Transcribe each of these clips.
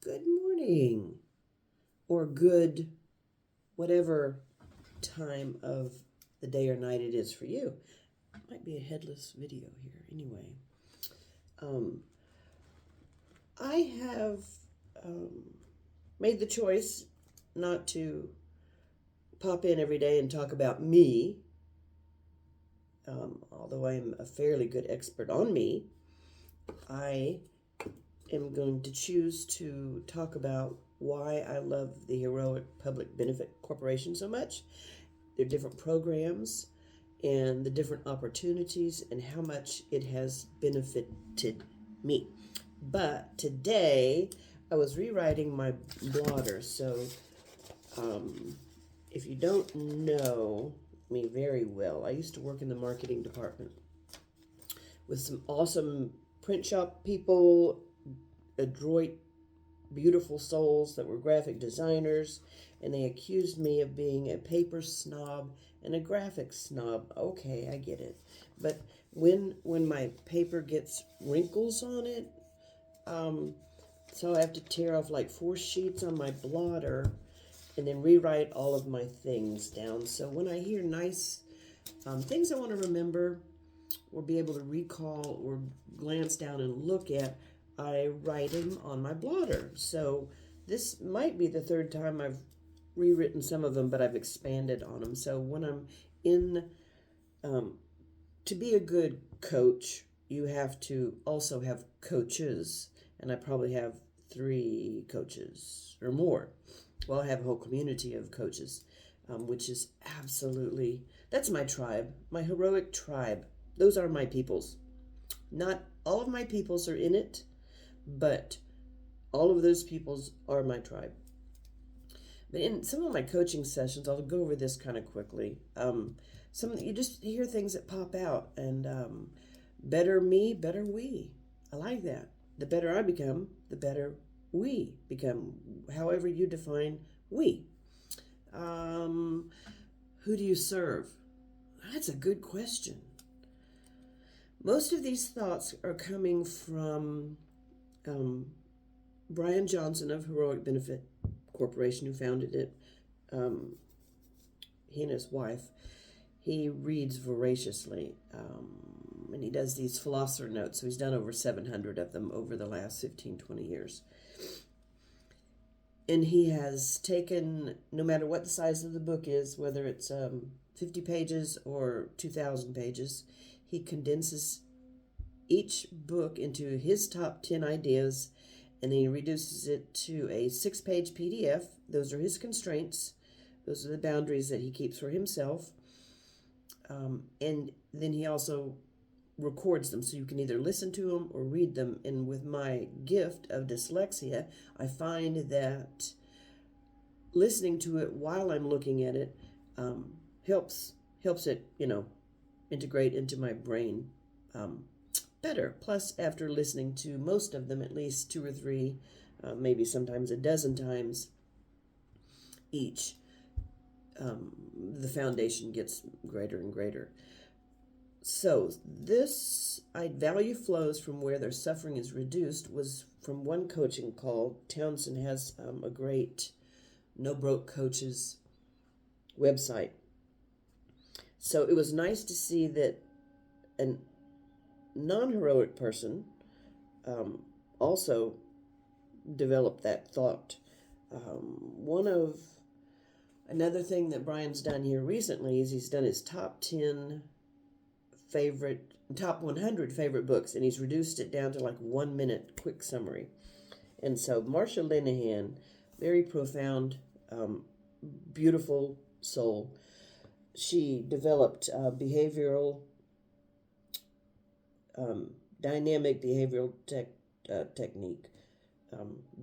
good morning, or good whatever time of the day or night it is for you. Might be a headless video here anyway. Um, I have um, made the choice not to pop in every day and talk about me, although I'm a fairly good expert on me. I am going to choose to talk about why I love the Heroic Public Benefit Corporation so much, their different programs, and the different opportunities, and how much it has benefited me. But today, I was rewriting my blotter, so if you don't know me very well, I used to work in the marketing department with some awesome print shop people, adroit, beautiful souls that were graphic designers, and they accused me of being a paper snob and a graphic snob. Okay, I get it. But when my paper gets wrinkles on it, so I have to tear off like 4 sheets on my blotter and then rewrite all of my things down. So when I hear nice things I want to remember or be able to recall or glance down and look at, I write them on my blotter. So this might be the third time I've rewritten some of them, but I've expanded on them. So when I'm in, to be a good coach, you have to also have coaches. And I probably have 3 coaches or more. Well, I have a whole community of coaches, which is absolutely, that's my tribe, my heroic tribe. Those are my peoples. Not all of my peoples are in it, but all of those peoples are my tribe. But in some of my coaching sessions, I'll go over this kind of quickly. You just hear things that pop out, and better me, better we. I like that. The better I become, the better we become. However you define we. Who do you serve? That's a good question. Most of these thoughts are coming from Brian Johnson of Heroic Benefit Corporation, who founded it. He and his wife. He reads voraciously, and he does these philosopher notes. So he's done over 700 of them over the last 15, 20 years. And he has taken, no matter what the size of the book is, whether it's 50 pages or 2,000 pages, he condenses each book into his top 10 ideas, and then he reduces it to a 6-page PDF. Those are his constraints. Those are the boundaries that he keeps for himself. And then he also records them, so you can either listen to them or read them. And with my gift of dyslexia, I find that listening to it while I'm looking at it helps it, integrate into my brain better. Plus, after listening to most of them at least 2 or 3, maybe sometimes a dozen times each, the foundation gets greater and greater. So this value flows from where their suffering is reduced was from one coaching call. Townsend has a great No Broke Coaches website. So it was nice to see that a non-heroic person also developed that thought. Another thing that Brian's done here recently is he's done his top 100 favorite books, and he's reduced it down to like 1 minute quick summary. And so Marsha Linehan, very profound, beautiful soul. She developed dynamic behavioral technique,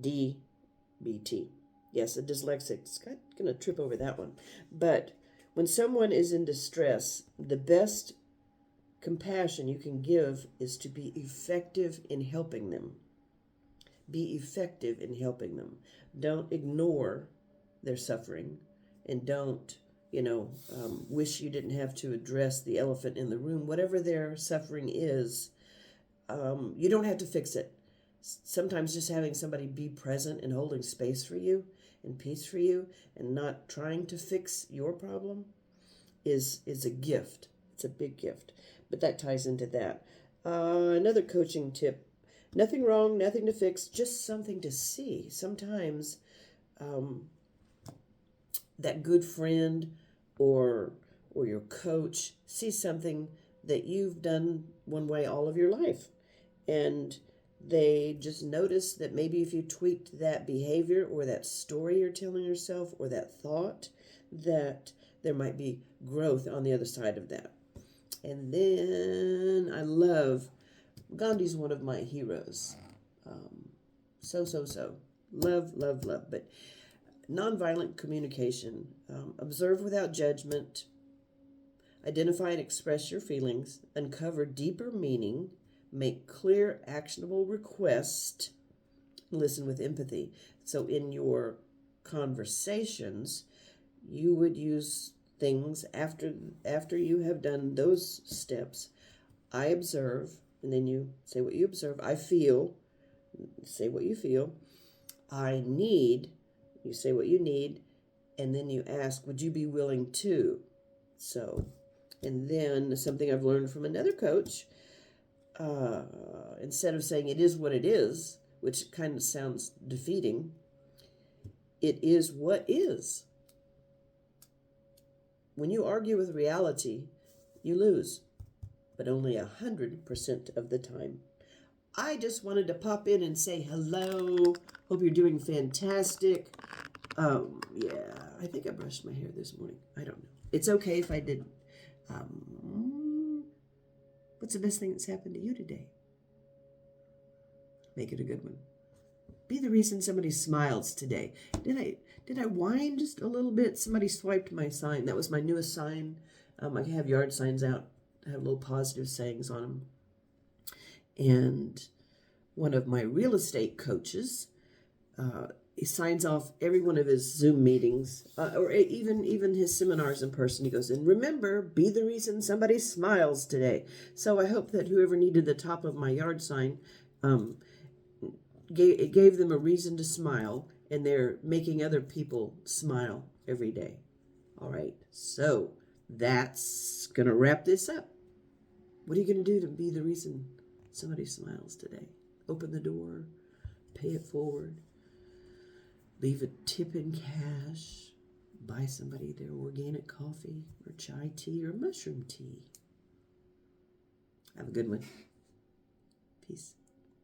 DBT. Yes, a dyslexic's going to trip over that one. But when someone is in distress, the best compassion you can give is to be effective in helping them. Be effective in helping them. Don't ignore their suffering, and don't, wish you didn't have to address the elephant in the room. Whatever their suffering is, you don't have to fix it. Sometimes just having somebody be present and holding space for you and peace for you and not trying to fix your problem is a gift. It's a big gift. But that ties into that. Another coaching tip: nothing wrong, nothing to fix, just something to see. Sometimes that good friend or your coach sees something that you've done one way all of your life, and they just notice that maybe if you tweaked that behavior or that story you're telling yourself or that thought, that there might be growth on the other side of that. And then I love Gandhi's one of my heroes. So love. But nonviolent communication: observe without judgment, identify and express your feelings, uncover deeper meaning, make clear, actionable requests, listen with empathy. So in your conversations, you would use things after you have done those steps. I observe, and then you say what you observe. I feel, say what you feel. I need, you say what you need, and then you ask, would you be willing to? So, and then something I've learned from another coach, instead of saying it is what it is, which kind of sounds defeating, it is what is. When you argue with reality, you lose, but only 100% of the time. I just wanted to pop in and say hello. Hope you're doing fantastic. Yeah, I think I brushed my hair this morning. I don't know. It's okay if I didn't. What's the best thing that's happened to you today? Make it a good one. Be the reason somebody smiles today. Did I whine just a little bit? Somebody swiped my sign. That was my newest sign. I have yard signs out. I have little positive sayings on them. And one of my real estate coaches, he signs off every one of his Zoom meetings, or even his seminars in person. He goes, and remember, be the reason somebody smiles today. So I hope that whoever needed the top of my yard sign, it gave them a reason to smile, and they're making other people smile every day. All right, so that's going to wrap this up. What are you going to do to be the reason somebody smiles today? Open the door, pay it forward, leave a tip in cash, buy somebody their organic coffee or chai tea or mushroom tea. Have a good one. Peace.